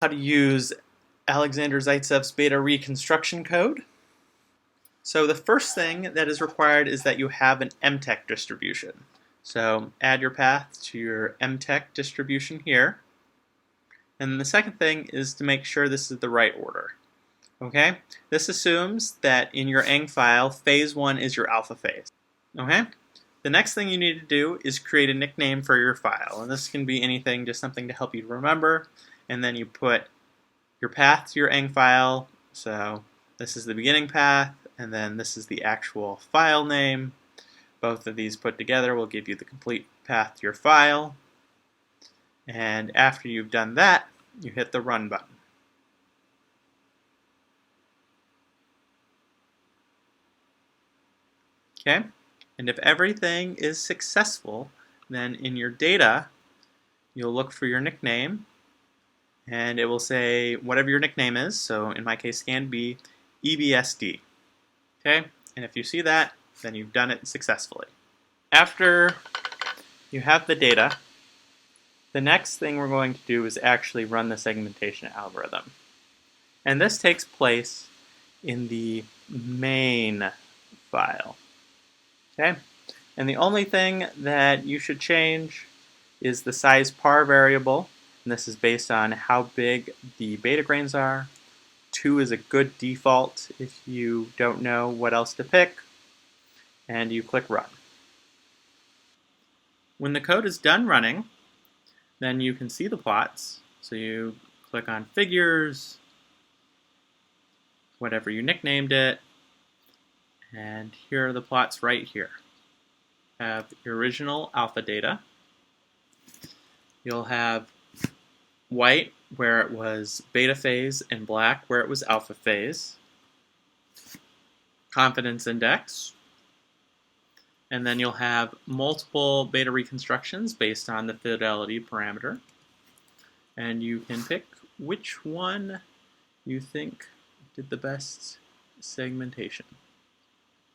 How to use Alexander Zaitsev's beta reconstruction code. So the first thing that is required is that you have an MTEC distribution. So add your path to your MTEC distribution here. And the second thing is to make sure this is the right order. Okay? This assumes that in your Eng file, phase 1 is your alpha phase. Okay? The next thing you need to do is create a nickname for your file. And this can be anything, just something to help you remember. And then you put your path to your Eng file. So this is the beginning path, and then this is the actual file name. Both of these put together will give you the complete path to your file. And after you've done that, you hit the Run button. Okay? And if everything is successful, then in your data, you'll look for your nickname, and it will say whatever your nickname is. So in my case, scan B, EBSD. Okay? And if you see that, then you've done it successfully. After you have the data, the next thing we're going to do is actually run the segmentation algorithm. And this takes place in the main file. Okay? And the only thing that you should change is the size par variable. And this is based on how big the beta grains are. 2 is a good default if you don't know what else to pick. And you click Run. When the code is done running, then you can see the plots. So you click on Figures, whatever you nicknamed it, and here are the plots right here. Have your original alpha data. You'll have white where it was beta phase and black where it was alpha phase. Confidence index. And then you'll have multiple beta reconstructions based on the fidelity parameter. And you can pick which one you think did the best segmentation.